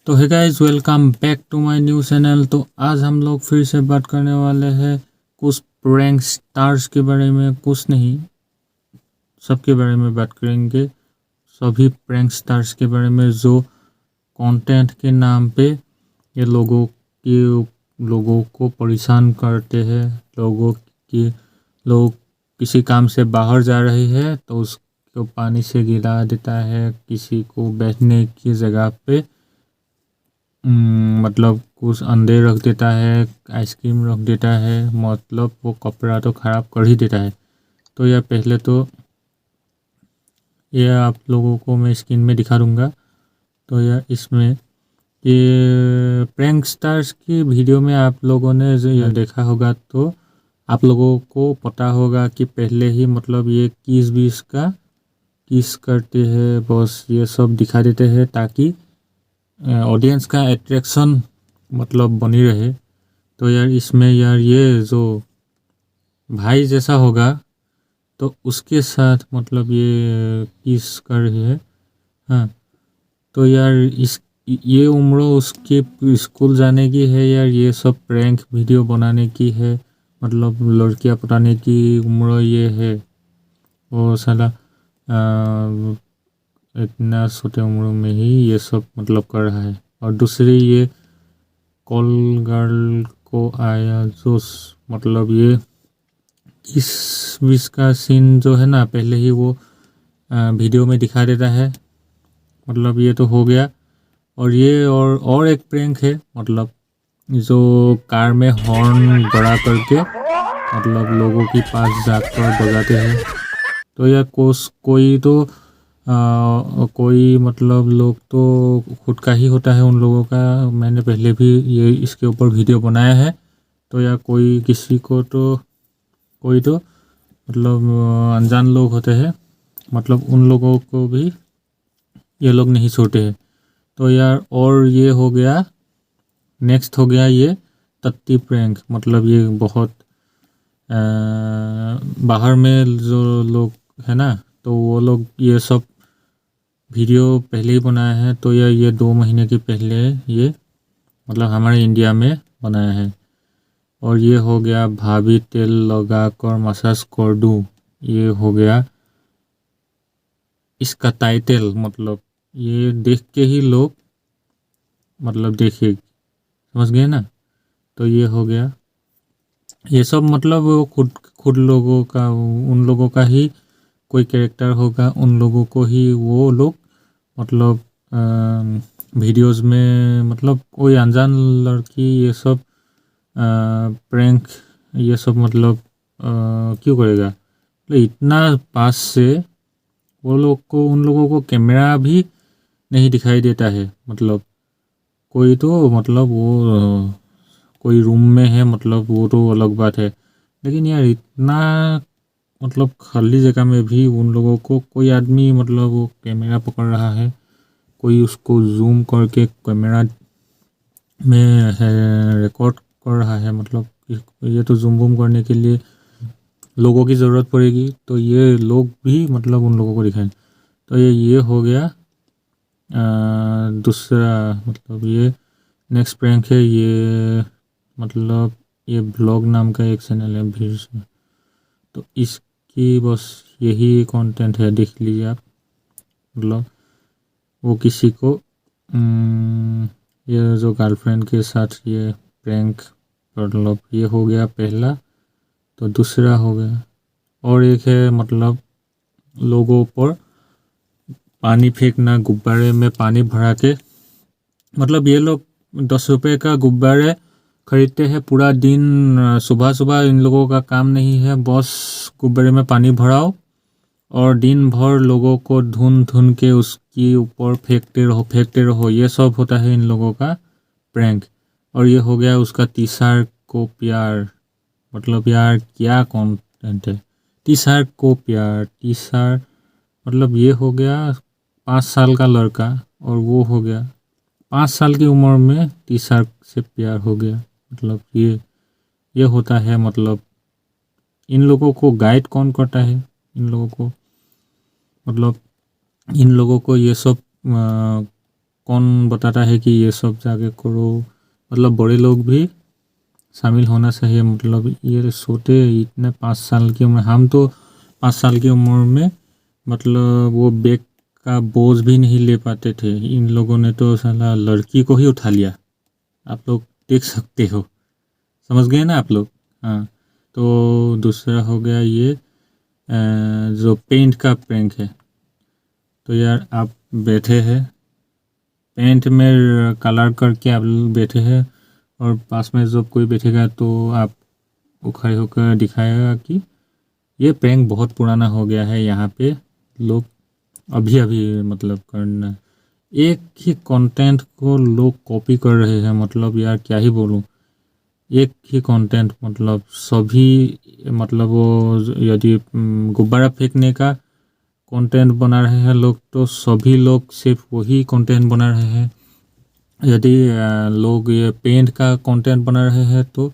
तो है guys, welcome back to my new channel. तो आज हम लोग फिर से बात करने वाले हैं कुछ प्रैंक स्टार्स के बारे में। कुछ नहीं, सबके बारे में बात करेंगे। सभी प्रैंक स्टार्स के बारे में जो कंटेंट के नाम पे ये लोगों को परेशान करते हैं। लोग किसी काम से बाहर जा रही है तो उसको पानी से गिरा देता है, किसी को बैठने की जगह पे मतलब कुछ अंडे रख देता है, आइसक्रीम रख देता है, मतलब वो कपड़ा तो ख़राब कर ही देता है। तो यह पहले तो यह आप लोगों को मैं स्क्रीन में दिखा दूँगा। तो यह इसमें ये प्रैंक स्टार्स की वीडियो में आप लोगों ने जो यह देखा होगा तो आप लोगों को पता होगा कि पहले ही मतलब ये किस करते हैं, बस ये सब दिखा देते हैं ताकि ऑडियंस का अट्रैक्शन मतलब बनी रहे। तो यार इसमें यार ये जो भाई जैसा होगा तो उसके साथ मतलब ये किस कर रही है। हाँ, तो यार ये उम्र उसके स्कूल जाने की है यार, ये सब प्रैंक वीडियो बनाने की है, मतलब लड़कियां पटाने की उम्र ये है। वो साला इतना छोटे उम्र में ही ये सब मतलब कर रहा है। और दूसरी ये कॉल गर्ल को आया जो मतलब ये इस विश का सीन जो है ना, पहले ही वो वीडियो में दिखा देता है। मतलब ये तो हो गया। और ये और एक प्रैंक है, मतलब जो कार में हॉर्न बड़ा करके मतलब लोगों के पास जाकर बजाते हैं। तो यह कोई मतलब लोग तो खुद का ही होता है उन लोगों का। मैंने पहले भी ये इसके ऊपर वीडियो बनाया है। तो या कोई तो मतलब अनजान लोग होते हैं, मतलब उन लोगों को भी ये लोग नहीं छोड़ते हैं। तो यार और ये हो गया, नेक्स्ट हो गया ये तत्ती प्रैंक। मतलब ये बहुत बाहर में जो लोग है ना, तो वो लोग ये सब वीडियो पहले ही बनाया है। तो ये 2 महीने के पहले ये मतलब हमारे इंडिया में बनाया है। और ये हो गया भाभी तेल लगा कर मसाज कर दूँ। ये हो गया इसका टाइटल। मतलब ये देख के ही लोग मतलब देखिए, समझ गए ना। तो ये हो गया, ये सब मतलब वो खुद लोगों का, उन लोगों का ही कोई कैरेक्टर होगा, उन लोगों को ही वो लोग मतलब वीडियोस में मतलब कोई अनजान लड़की ये सब प्रैंक ये सब मतलब क्यों करेगा। तो इतना पास से वो लोग को, उन लोगों को कैमरा भी नहीं दिखाई देता है। मतलब कोई तो मतलब वो कोई रूम में है, मतलब वो तो अलग बात है। लेकिन यार इतना मतलब खाली जगह में भी उन लोगों को कोई आदमी मतलब वो कैमरा पकड़ रहा है, कोई उसको जूम करके कैमरा में रिकॉर्ड कर रहा है। मतलब ये तो जूम बूम करने के लिए लोगों की ज़रूरत पड़ेगी, तो ये लोग भी मतलब उन लोगों को दिखाएं। तो ये हो गया दूसरा। मतलब ये नेक्स्ट प्रैंक है ये, मतलब ये ब्लॉग नाम का एक चैनल है भीड़ से। तो इसकी बस यही कंटेंट है, देख लीजिए आप। मतलब वो किसी को ये जो गर्लफ्रेंड के साथ ये प्रैंक, मतलब ये हो गया पहला। तो दूसरा हो गया और एक है मतलब लोगों पर पानी फेंकना, गुब्बारे में पानी भरा के। मतलब ये लोग 10 रुपये का गुब्बारे खरीदते हैं पूरा दिन। सुबह सुबह इन लोगों का काम नहीं है, बस गुब्बारे में पानी भराओ और दिन भर लोगों को धुन धुन के उसके ऊपर फेंकते रहो। ये सब होता है इन लोगों का प्रैंक। और ये हो गया उसका तीसर को प्यार। मतलब यार क्या कंटेंट है, तीसर को प्यार। तीसर मतलब ये हो गया 5 साल का लड़का, और वो हो गया 5 साल की उम्र में तीसर से प्यार हो गया। मतलब ये होता है। मतलब इन लोगों को गाइड कौन करता है, इन लोगों को मतलब इन लोगों को ये सब कौन बताता है कि ये सब जाके करो, मतलब बड़े लोग भी शामिल होना चाहिए। मतलब ये छोटे इतने 5 साल की उम्र, हम तो 5 साल की उम्र में मतलब वो बैग का बोझ भी नहीं ले पाते थे, इन लोगों ने तो साला लड़की को ही उठा लिया। आप लोग देख सकते हो, समझ गए ना आप लोग। हाँ, तो दूसरा हो गया ये जो पेंट का प्रैंक है। तो यार आप बैठे हैं पेंट में कलर करके, आप लोग बैठे हैं और पास में जब कोई बैठेगा तो आप वो खड़े होकर दिखाएगा कि ये प्रैंक बहुत पुराना हो गया है, यहाँ पे लोग अभी अभी मतलब करना, एक ही कंटेंट को लोग कॉपी कर रहे हैं। मतलब यार क्या ही बोलूँ, एक ही कंटेंट मतलब सभी, मतलब वो यदि गुब्बारा फेंकने का कंटेंट बना रहे हैं लोग तो सभी लोग सिर्फ वही कंटेंट बना रहे हैं। यदि लोग ये पेंट का कंटेंट बना रहे हैं तो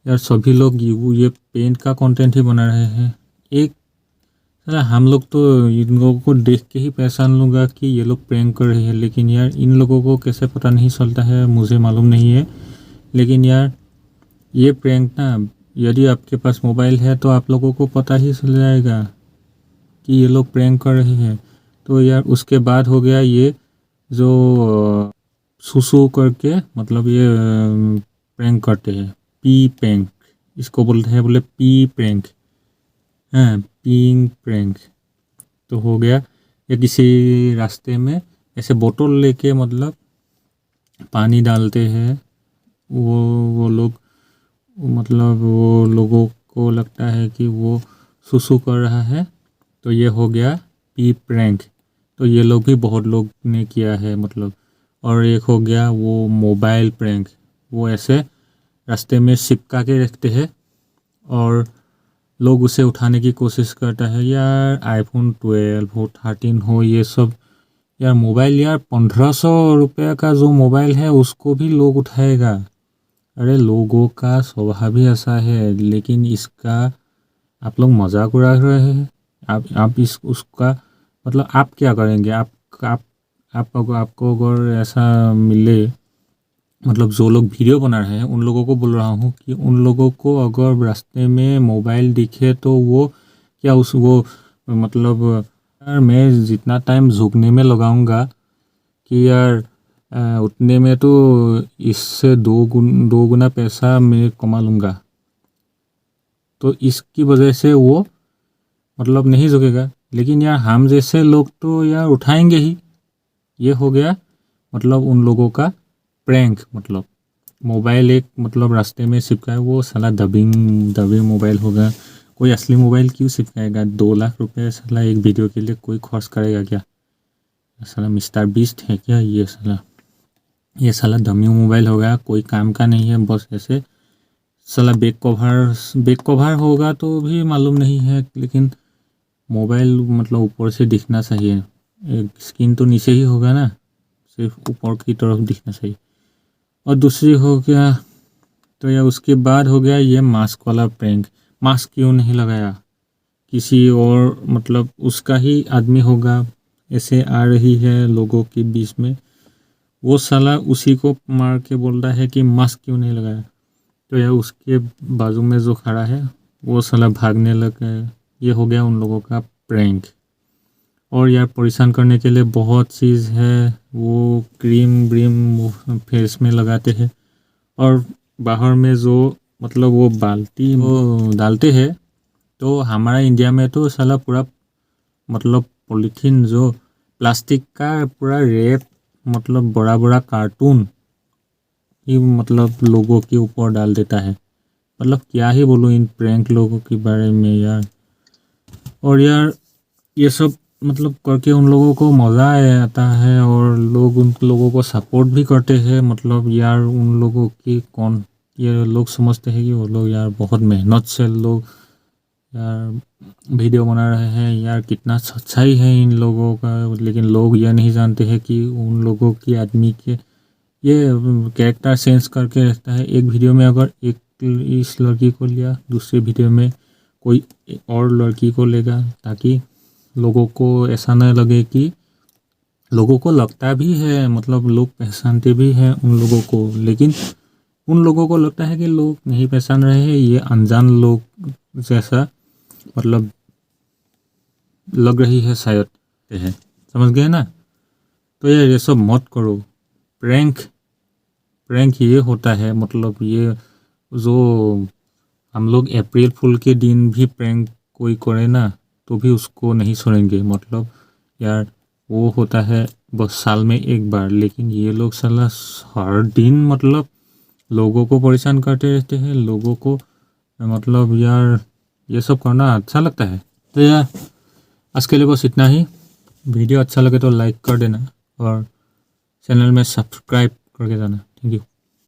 यार सभी लोग ये पेंट का कंटेंट ही बना रहे हैं। एक साला हम लोग तो इन लोगों को देख के ही पहचान लूँगा कि ये लोग प्रैंक कर रहे हैं, लेकिन यार इन लोगों को कैसे पता नहीं चलता है मुझे मालूम नहीं है। लेकिन यार ये प्रैंक ना, यदि आपके पास मोबाइल है तो आप लोगों को पता ही चल जाएगा कि ये लोग प्रैंक कर रहे हैं। तो यार उसके बाद हो गया ये जो सुसु करके, मतलब ये प्रैंक करते हैं, पी प्रैंक इसको बोलते हैं, बोले पी प्रैंक, हाँ पीइंग प्रैंक। तो हो गया ये किसी रास्ते में ऐसे बोतल लेके मतलब पानी डालते हैं, वो लोग मतलब वो लोगों को लगता है कि वो सुसु कर रहा है, तो ये हो गया पी प्रैंक। तो ये लोग भी बहुत लोग ने किया है मतलब। और एक हो गया वो मोबाइल प्रैंक, वो ऐसे रास्ते में चिपका के रखते हैं और लोग उसे उठाने की कोशिश करता है। यार आईफोन 12 हो 13 हो ये सब, यार मोबाइल यार 1500 रुपये का जो मोबाइल है उसको भी लोग उठाएगा। अरे लोगों का स्वभाव ही ऐसा है, लेकिन इसका आप लोग मजाक उड़ा रहे हैं। आप इस उसका मतलब आप क्या करेंगे? आपको अगर ऐसा मिले, मतलब जो लोग वीडियो बना रहे हैं उन लोगों को बोल रहा हूँ कि उन लोगों को अगर रास्ते में मोबाइल दिखे तो वो क्या उस वो मतलब यार मैं जितना टाइम झुकने में लगाऊंगा कि यार उतने में तो इससे दो गुना पैसा मैं कमा लूँगा। तो इसकी वजह से वो मतलब नहीं झुकेगा, लेकिन यार हम जैसे लोग तो यार उठाएंगे ही। ये हो गया मतलब उन लोगों का प्रैंक। मतलब मोबाइल एक मतलब रास्ते में चिपकाए, वो साला दबिंग मोबाइल होगा। कोई असली मोबाइल क्यों चिपकाएगा? 2 लाख रुपए साला एक वीडियो के लिए कोई खर्च करेगा क्या? साला मिस्टर बीस्ट है क्या ये साला दमी मोबाइल होगा, कोई काम का नहीं है, बस ऐसे साला बैक कवर होगा तो भी मालूम नहीं है, लेकिन मोबाइल मतलब ऊपर से दिखना चाहिए, स्क्रीन तो नीचे ही होगा ना, सिर्फ ऊपर की तरफ दिखना चाहिए। और दूसरी हो गया तो या उसके बाद हो गया ये मास्क वाला प्रैंक। मास्क क्यों नहीं लगाया? किसी और मतलब उसका ही आदमी होगा, ऐसे आ रही है लोगों के बीच में, वो साला उसी को मार के बोल रहा है कि मास्क क्यों नहीं लगाया। तो यार उसके बाजू में जो खड़ा है वो साला भागने लग गया। ये हो गया उन लोगों का प्रैंक। और यार परेशान करने के लिए बहुत चीज़ है, वो क्रीम व्रीम फेस में लगाते हैं और बाहर में जो मतलब वो बाल्टी वो डालते हैं। तो हमारा इंडिया में तो साला पूरा मतलब पॉलीथीन जो प्लास्टिक का पूरा रैप, मतलब बड़ा बड़ा कार्टून ही मतलब लोगों के ऊपर डाल देता है। मतलब क्या ही बोलूँ इन प्रैंक लोगों के बारे में यार। और यार ये सब मतलब करके उन लोगों को मज़ा आता है और लोग उन लोगों को सपोर्ट भी करते हैं। मतलब यार उन लोगों की कौन, ये लोग समझते हैं कि वो लोग यार बहुत मेहनत से लोग यार वीडियो बना रहे हैं, यार कितना सच्चाई है इन लोगों का। लेकिन लोग यह नहीं जानते हैं कि उन लोगों की आदमी के ये कैरेक्टर सेंस करके रखता है। एक वीडियो में अगर एक इस लड़की को लिया, दूसरे वीडियो में कोई और लड़की को लेगा, ताकि लोगों को ऐसा न लगे कि लोगों को लगता भी है, मतलब लोग पहचानते भी हैं उन लोगों को, लेकिन उन लोगों को लगता है कि लोग नहीं पहचान रहे हैं, ये अनजान लोग जैसा मतलब लग रही है शायद है। समझ गए ना? तो यार ये सब मत करो। प्रैंक ये होता है, मतलब ये जो हम लोग अप्रैल फूल के दिन भी प्रैंक कोई करे ना तो भी उसको नहीं सुनेंगे। मतलब यार वो होता है बस साल में एक बार, लेकिन ये लोग साला हर दिन मतलब लोगों को परेशान करते रहते हैं। लोगों को मतलब यार ये सब करना अच्छा लगता है? तो यार आज के लिए बस इतना ही। वीडियो अच्छा लगे तो लाइक कर देना और चैनल में सब्सक्राइब करके जाना। Thank you.